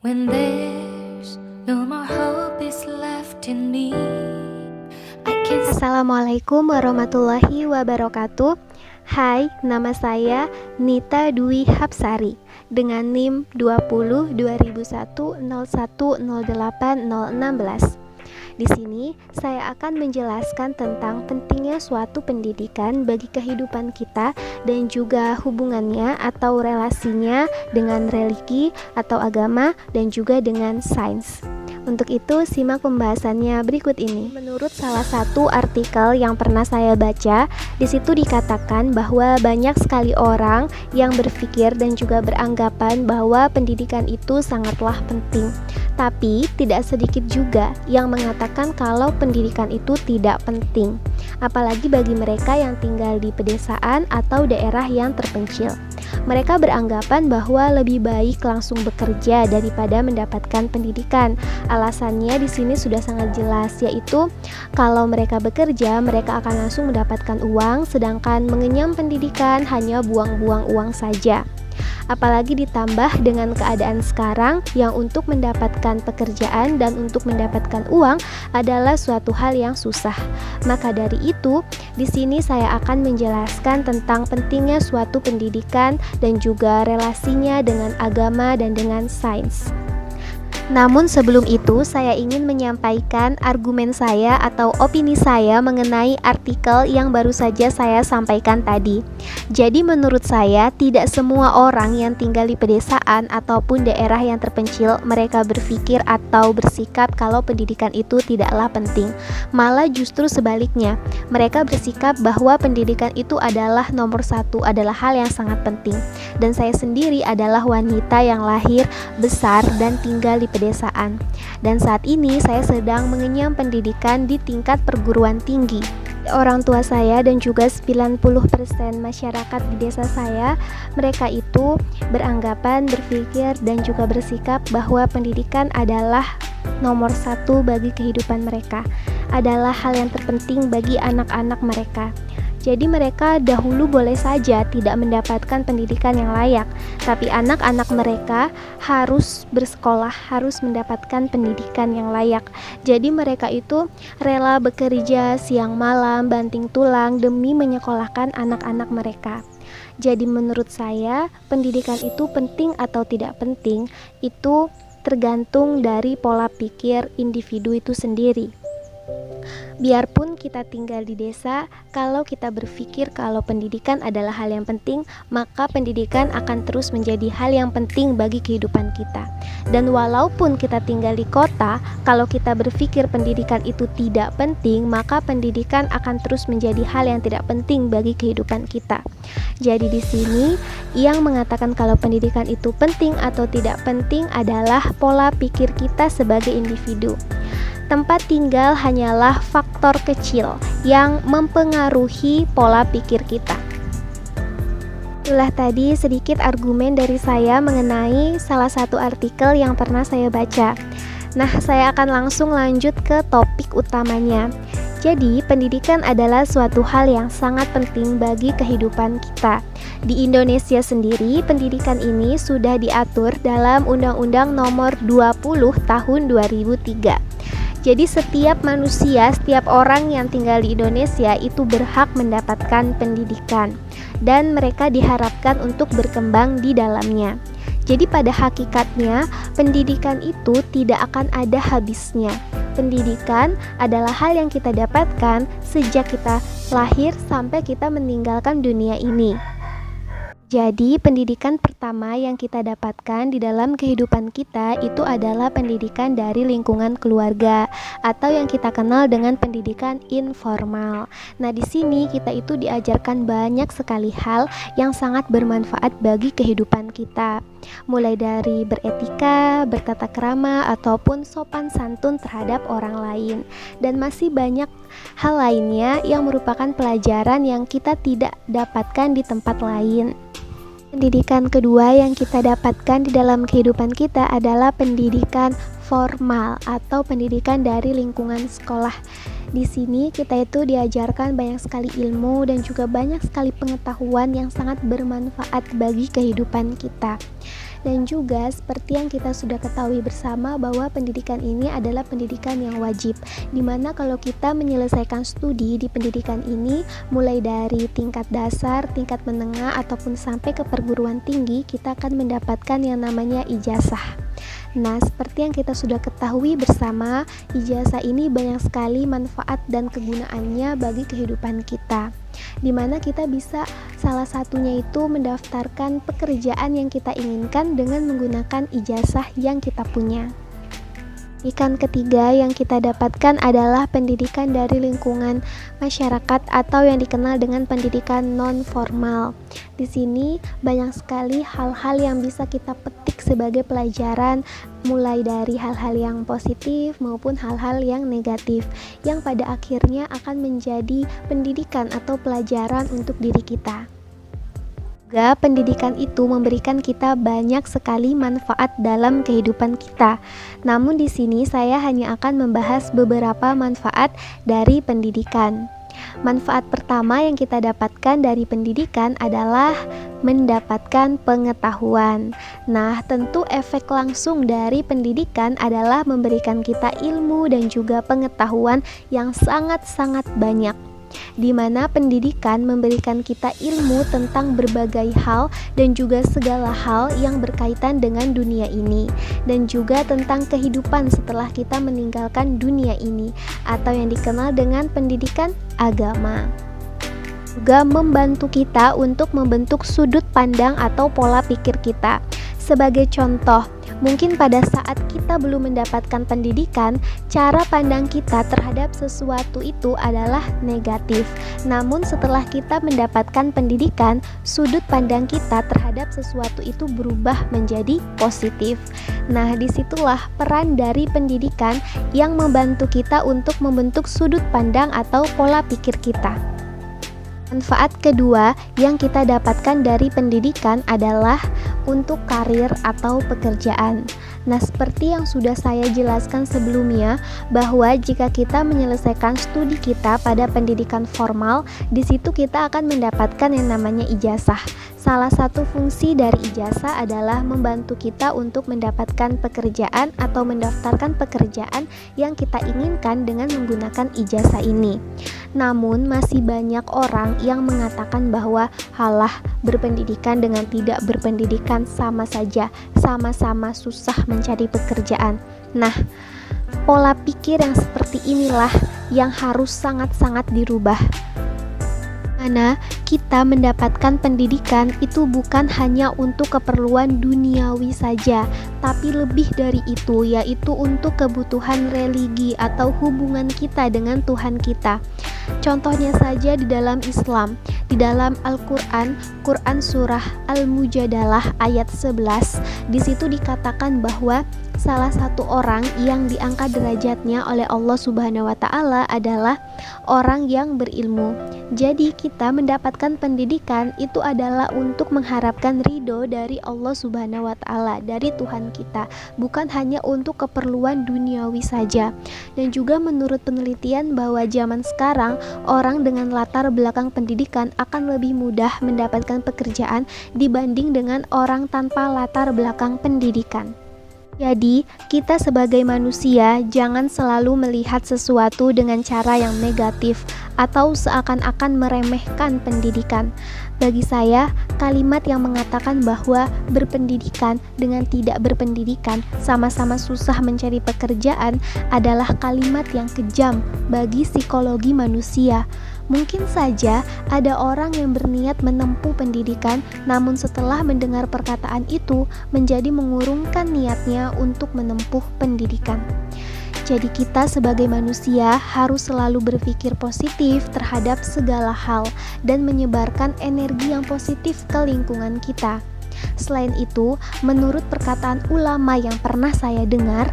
When there's no more hope is left in me, I can. Assalamualaikum warahmatullahi wabarakatuh. Hai, nama saya Nita Dwi Hapsari dengan NIM 20 2001 01 08 016. Di sini saya akan menjelaskan tentang pentingnya suatu pendidikan bagi kehidupan kita dan juga hubungannya atau relasinya dengan religi atau agama dan juga dengan sains. Untuk itu, simak pembahasannya berikut ini. Menurut salah satu artikel yang pernah saya baca, di situ dikatakan bahwa banyak sekali orang yang berpikir dan juga beranggapan bahwa pendidikan itu sangatlah penting. Tapi, tidak sedikit juga yang mengatakan kalau pendidikan itu tidak penting, apalagi bagi mereka yang tinggal di pedesaan atau daerah yang terpencil. Mereka beranggapan bahwa lebih baik langsung bekerja daripada mendapatkan pendidikan. Alasannya di sini sudah sangat jelas, yaitu kalau mereka bekerja, mereka akan langsung mendapatkan uang, sedangkan mengenyam pendidikan hanya buang-buang uang saja. Apalagi ditambah dengan keadaan sekarang yang untuk mendapatkan pekerjaan dan untuk mendapatkan uang adalah suatu hal yang susah. Maka dari itu, di sini saya akan menjelaskan tentang pentingnya suatu pendidikan dan juga relasinya dengan agama dan dengan sains. Namun sebelum itu, saya ingin menyampaikan argumen saya atau opini saya mengenai artikel yang baru saja saya sampaikan tadi. Jadi menurut saya, tidak semua orang yang tinggal di pedesaan ataupun daerah yang terpencil, mereka berpikir atau bersikap kalau pendidikan itu tidaklah penting. Malah justru sebaliknya, mereka bersikap bahwa pendidikan itu adalah nomor satu, adalah hal yang sangat penting. Dan saya sendiri adalah wanita yang lahir, besar, dan tinggal di pedesaan. Dan saat ini saya sedang mengenyam pendidikan di tingkat perguruan tinggi. Orang tua saya dan juga 90% masyarakat di desa saya, mereka itu beranggapan, berpikir, dan juga bersikap bahwa pendidikan adalah nomor satu bagi kehidupan mereka, adalah hal yang terpenting bagi anak-anak mereka. Jadi mereka dahulu boleh saja tidak mendapatkan pendidikan yang layak, tapi anak-anak mereka harus bersekolah, harus mendapatkan pendidikan yang layak. Jadi mereka itu rela bekerja siang malam, banting tulang demi menyekolahkan anak-anak mereka. Jadi menurut saya, pendidikan itu penting atau tidak penting, itu tergantung dari pola pikir individu itu sendiri. Biarpun kita tinggal di desa, kalau kita berpikir kalau pendidikan adalah hal yang penting, maka pendidikan akan terus menjadi hal yang penting bagi kehidupan kita. Dan walaupun kita tinggal di kota, kalau kita berpikir pendidikan itu tidak penting, maka pendidikan akan terus menjadi hal yang tidak penting bagi kehidupan kita. Jadi di sini yang mengatakan kalau pendidikan itu penting atau tidak penting adalah pola pikir kita sebagai individu. Tempat tinggal hanyalah faktor kecil yang mempengaruhi pola pikir kita. Itulah tadi sedikit argumen dari saya mengenai salah satu artikel yang pernah saya baca. Nah, saya akan langsung lanjut ke topik utamanya. Jadi, pendidikan adalah suatu hal yang sangat penting bagi kehidupan kita. Di Indonesia sendiri, pendidikan ini sudah diatur dalam Undang-Undang Nomor 20 Tahun 2003. Jadi setiap manusia, setiap orang yang tinggal di Indonesia itu berhak mendapatkan pendidikan dan mereka diharapkan untuk berkembang di dalamnya. Jadi pada hakikatnya pendidikan itu tidak akan ada habisnya. Pendidikan adalah hal yang kita dapatkan sejak kita lahir sampai kita meninggalkan dunia ini. Jadi, pendidikan pertama yang kita dapatkan di dalam kehidupan kita itu adalah pendidikan dari lingkungan keluarga atau yang kita kenal dengan pendidikan informal. Nah, di sini kita itu diajarkan banyak sekali hal yang sangat bermanfaat bagi kehidupan kita. Mulai dari beretika, bertata krama, ataupun sopan santun terhadap orang lain. Dan masih banyak hal lainnya yang merupakan pelajaran yang kita tidak dapatkan di tempat lain. Pendidikan kedua yang kita dapatkan di dalam kehidupan kita adalah pendidikan formal atau pendidikan dari lingkungan sekolah. Di sini kita itu diajarkan banyak sekali ilmu dan juga banyak sekali pengetahuan yang sangat bermanfaat bagi kehidupan kita. Dan juga seperti yang kita sudah ketahui bersama bahwa pendidikan ini adalah pendidikan yang wajib, dimana kalau kita menyelesaikan studi di pendidikan ini mulai dari tingkat dasar, tingkat menengah ataupun sampai ke perguruan tinggi, kita akan mendapatkan yang namanya ijazah. Nah, seperti yang kita sudah ketahui bersama, ijazah ini banyak sekali manfaat dan kegunaannya bagi kehidupan kita, dimana kita bisa salah satunya itu mendaftarkan pekerjaan yang kita inginkan dengan menggunakan ijazah yang kita punya. Pendidikan ketiga yang kita dapatkan adalah pendidikan dari lingkungan masyarakat atau yang dikenal dengan pendidikan non-formal. Di sini banyak sekali hal-hal yang bisa kita petik sebagai pelajaran, mulai dari hal-hal yang positif maupun hal-hal yang negatif, yang pada akhirnya akan menjadi pendidikan atau pelajaran untuk diri kita. Juga pendidikan itu memberikan kita banyak sekali manfaat dalam kehidupan kita. Namun di sini saya hanya akan membahas beberapa manfaat dari pendidikan. Manfaat pertama yang kita dapatkan dari pendidikan adalah mendapatkan pengetahuan. Nah, tentu efek langsung dari pendidikan adalah memberikan kita ilmu dan juga pengetahuan yang sangat-sangat banyak, di mana pendidikan memberikan kita ilmu tentang berbagai hal dan juga segala hal yang berkaitan dengan dunia ini, dan juga tentang kehidupan setelah kita meninggalkan dunia ini, atau yang dikenal dengan pendidikan agama. Juga membantu kita untuk membentuk sudut pandang atau pola pikir kita. Sebagai contoh, mungkin pada saat kita belum mendapatkan pendidikan, cara pandang kita terhadap sesuatu itu adalah negatif. Namun setelah kita mendapatkan pendidikan, sudut pandang kita terhadap sesuatu itu berubah menjadi positif. Nah, disitulah peran dari pendidikan yang membantu kita untuk membentuk sudut pandang atau pola pikir kita. Manfaat kedua yang kita dapatkan dari pendidikan adalah untuk karir atau pekerjaan. Nah, seperti yang sudah saya jelaskan sebelumnya, bahwa jika kita menyelesaikan studi kita pada pendidikan formal, di situ kita akan mendapatkan yang namanya ijazah. Salah satu fungsi dari ijazah adalah membantu kita untuk mendapatkan pekerjaan atau mendaftarkan pekerjaan yang kita inginkan dengan menggunakan ijazah ini. Namun masih banyak orang yang mengatakan bahwa halah, berpendidikan dengan tidak berpendidikan sama saja, sama-sama susah mencari pekerjaan. Nah, pola pikir yang seperti inilah yang harus sangat-sangat dirubah. Mana kita mendapatkan pendidikan itu bukan hanya untuk keperluan duniawi saja, tapi lebih dari itu, yaitu untuk kebutuhan religi atau hubungan kita dengan Tuhan kita. Contohnya saja di dalam Islam, di dalam Al-Quran, Quran surah Al-Mujadalah ayat 11, di situ dikatakan bahwa salah satu orang yang diangkat derajatnya oleh Allah Subhanahu wa Ta'ala adalah orang yang berilmu. Jadi kita mendapatkan pendidikan itu adalah untuk mengharapkan ridho dari Allah Subhanahu wa Ta'ala, dari Tuhan kita, bukan hanya untuk keperluan duniawi saja. Dan juga menurut penelitian bahwa zaman sekarang orang dengan latar belakang pendidikan akan lebih mudah mendapatkan pekerjaan dibanding dengan orang tanpa latar belakang pendidikan. Jadi, kita sebagai manusia jangan selalu melihat sesuatu dengan cara yang negatif atau seakan-akan meremehkan pendidikan. Bagi saya, kalimat yang mengatakan bahwa berpendidikan dengan tidak berpendidikan sama-sama susah mencari pekerjaan adalah kalimat yang kejam bagi psikologi manusia. Mungkin saja ada orang yang berniat menempuh pendidikan, namun setelah mendengar perkataan itu menjadi mengurungkan niatnya untuk menempuh pendidikan. Jadi kita sebagai manusia harus selalu berpikir positif terhadap segala hal dan menyebarkan energi yang positif ke lingkungan kita. Selain itu, menurut perkataan ulama yang pernah saya dengar,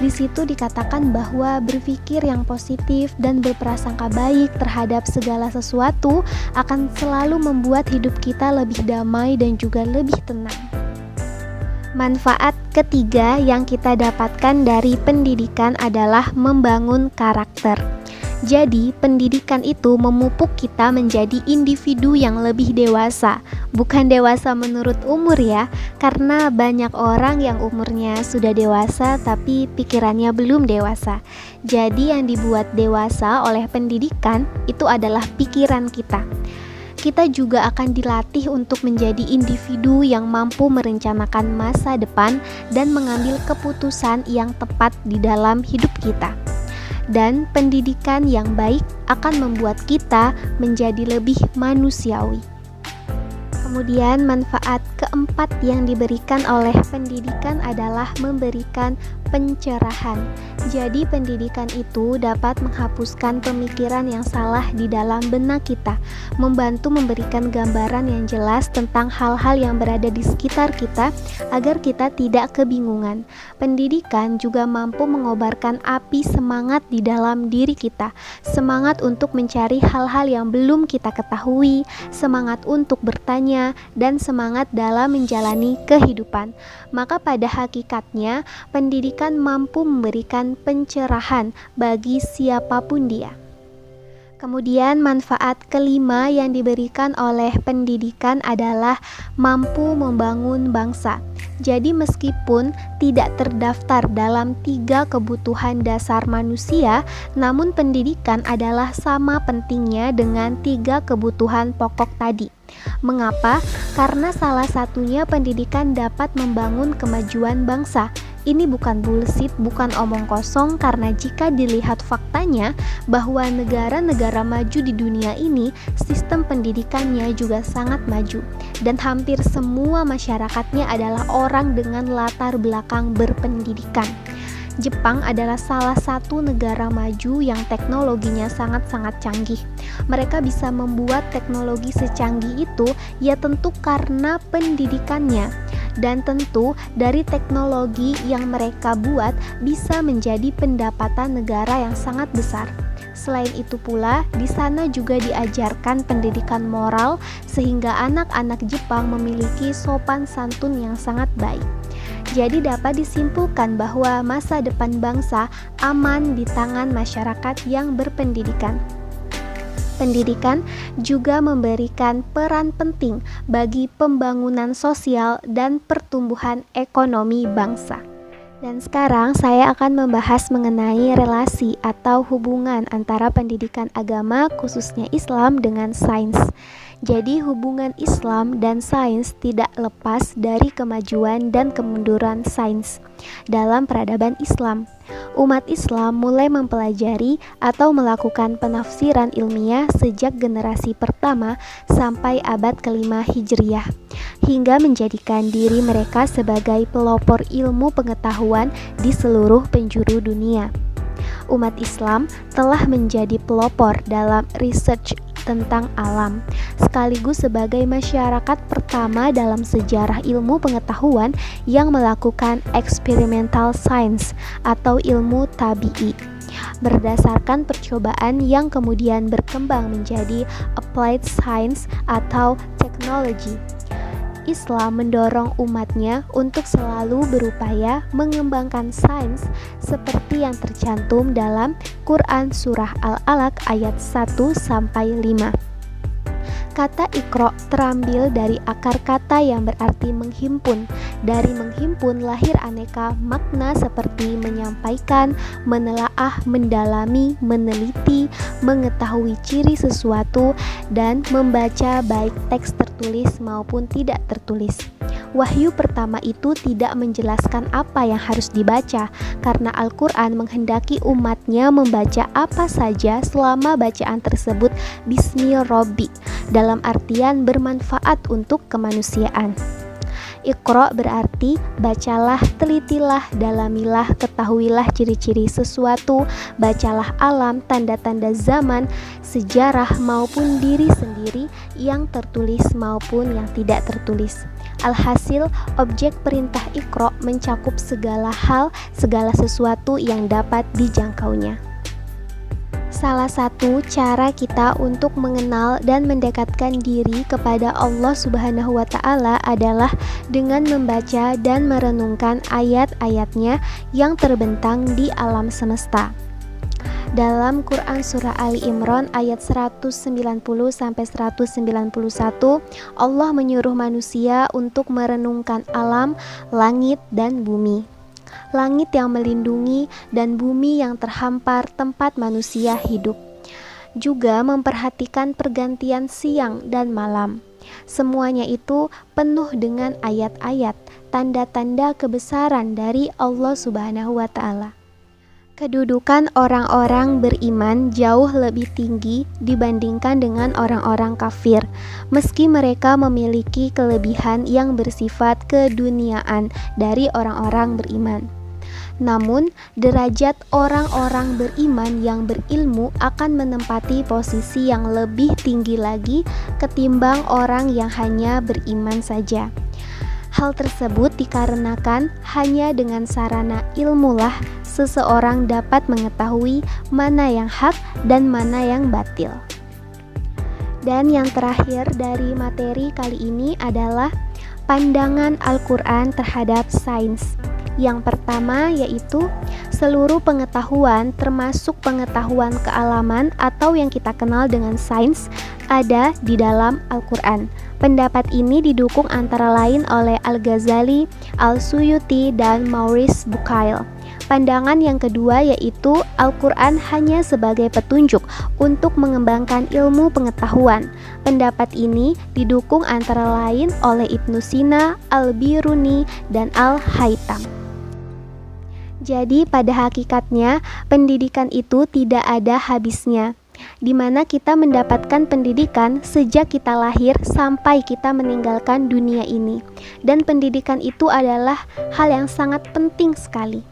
di situ dikatakan bahwa berpikir yang positif dan berprasangka baik terhadap segala sesuatu akan selalu membuat hidup kita lebih damai dan juga lebih tenang. Manfaat ketiga yang kita dapatkan dari pendidikan adalah membangun karakter. Jadi, pendidikan itu memupuk kita menjadi individu yang lebih dewasa. Bukan dewasa menurut umur ya, karena banyak orang yang umurnya sudah dewasa tapi pikirannya belum dewasa. Jadi, yang dibuat dewasa oleh pendidikan itu adalah pikiran kita. Kita juga akan dilatih untuk menjadi individu yang mampu merencanakan masa depan dan mengambil keputusan yang tepat di dalam hidup kita. Dan pendidikan yang baik akan membuat kita menjadi lebih manusiawi. Kemudian manfaat keempat yang diberikan oleh pendidikan adalah memberikan pencerahan. Jadi pendidikan itu dapat menghapuskan pemikiran yang salah di dalam benak kita, membantu memberikan gambaran yang jelas tentang hal-hal yang berada di sekitar kita agar kita tidak kebingungan. Pendidikan juga mampu mengobarkan api semangat di dalam diri kita, semangat untuk mencari hal-hal yang belum kita ketahui, semangat untuk bertanya, dan semangat dalam menjalani kehidupan. Maka pada hakikatnya pendidikan mampu memberikan pencerahan bagi siapapun dia. Kemudian manfaat kelima yang diberikan oleh pendidikan adalah mampu membangun bangsa. Jadi meskipun tidak terdaftar dalam 3 kebutuhan dasar manusia, namun pendidikan adalah sama pentingnya dengan 3 kebutuhan pokok tadi. Mengapa? Karena salah satunya pendidikan dapat membangun kemajuan bangsa. Ini bukan bullshit, bukan omong kosong, karena jika dilihat faktanya bahwa negara-negara maju di dunia ini sistem pendidikannya juga sangat maju dan hampir semua masyarakatnya adalah orang dengan latar belakang berpendidikan. Jepang adalah salah satu negara maju yang teknologinya sangat-sangat canggih. Mereka bisa membuat teknologi secanggih itu ya tentu karena pendidikannya. Dan tentu dari teknologi yang mereka buat bisa menjadi pendapatan negara yang sangat besar. Selain itu pula, di sana juga diajarkan pendidikan moral sehingga anak-anak Jepang memiliki sopan santun yang sangat baik. Jadi dapat disimpulkan bahwa masa depan bangsa aman di tangan masyarakat yang berpendidikan. Pendidikan juga memberikan peran penting bagi pembangunan sosial dan pertumbuhan ekonomi bangsa. Dan sekarang saya akan membahas mengenai relasi atau hubungan antara pendidikan agama khususnya Islam dengan sains. Jadi hubungan Islam dan sains tidak lepas dari kemajuan dan kemunduran sains. Dalam peradaban Islam, umat Islam mulai mempelajari atau melakukan penafsiran ilmiah sejak generasi pertama sampai abad ke-5 Hijriah, hingga menjadikan diri mereka sebagai pelopor ilmu pengetahuan di seluruh penjuru dunia. Umat Islam telah menjadi pelopor dalam research tentang alam, sekaligus sebagai masyarakat pertama dalam sejarah ilmu pengetahuan yang melakukan experimental science atau ilmu tabi'i, berdasarkan percobaan yang kemudian berkembang menjadi applied science atau technology. Islam mendorong umatnya untuk selalu berupaya mengembangkan sains seperti yang tercantum dalam Quran Surah Al-Alaq ayat 1-5. Kata Iqra terambil dari akar kata yang berarti menghimpun. Dari menghimpun lahir aneka makna seperti menyampaikan, menelaah, mendalami, meneliti, mengetahui ciri sesuatu, dan membaca baik teks tertulis maupun tidak tertulis. Wahyu pertama itu tidak menjelaskan apa yang harus dibaca, karena Al-Quran menghendaki umatnya membaca apa saja selama bacaan tersebut Bismi Robbi, dalam artian bermanfaat untuk kemanusiaan. Iqra berarti bacalah, telitilah, dalamilah, ketahuilah ciri-ciri sesuatu, bacalah alam, tanda-tanda zaman, sejarah maupun diri sendiri yang tertulis maupun yang tidak tertulis. Alhasil, objek perintah Iqra mencakup segala hal, segala sesuatu yang dapat dijangkaunya. Salah satu cara kita untuk mengenal dan mendekatkan diri kepada Allah Subhanahu wa Ta'ala adalah dengan membaca dan merenungkan ayat-ayatnya yang terbentang di alam semesta. Dalam Quran Surah Ali Imran ayat 190-191, Allah menyuruh manusia untuk merenungkan alam, langit, dan bumi. Langit yang melindungi dan bumi yang terhampar tempat manusia hidup. Juga memperhatikan pergantian siang dan malam. Semuanya itu penuh dengan ayat-ayat, tanda-tanda kebesaran dari Allah Subhanahu wa Ta'ala. Kedudukan orang-orang beriman jauh lebih tinggi dibandingkan dengan orang-orang kafir, meski mereka memiliki kelebihan yang bersifat keduniaan dari orang-orang beriman. Namun, derajat orang-orang beriman yang berilmu akan menempati posisi yang lebih tinggi lagi ketimbang orang yang hanya beriman saja. Hal tersebut dikarenakan hanya dengan sarana ilmulah seseorang dapat mengetahui mana yang hak dan mana yang batil. Dan yang terakhir dari materi kali ini adalah pandangan Al-Quran terhadap sains. Yang pertama yaitu seluruh pengetahuan termasuk pengetahuan kealaman atau yang kita kenal dengan sains ada di dalam Al-Quran. Pendapat ini didukung antara lain oleh Al-Ghazali, Al-Suyuti, dan Maurice Bucaille. Pandangan yang kedua yaitu Al-Quran hanya sebagai petunjuk untuk mengembangkan ilmu pengetahuan. Pendapat ini didukung antara lain oleh Ibnu Sina, Al-Biruni, dan Al-Haytham. Jadi pada hakikatnya pendidikan itu tidak ada habisnya, di mana kita mendapatkan pendidikan sejak kita lahir sampai kita meninggalkan dunia ini. Dan pendidikan itu adalah hal yang sangat penting sekali.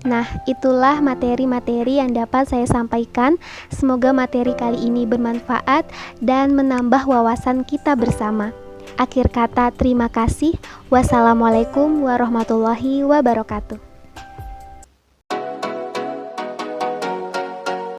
Nah, itulah materi-materi yang dapat saya sampaikan. Semoga materi kali ini bermanfaat dan menambah wawasan kita bersama. Akhir kata, terima kasih. Wassalamualaikum warahmatullahi wabarakatuh.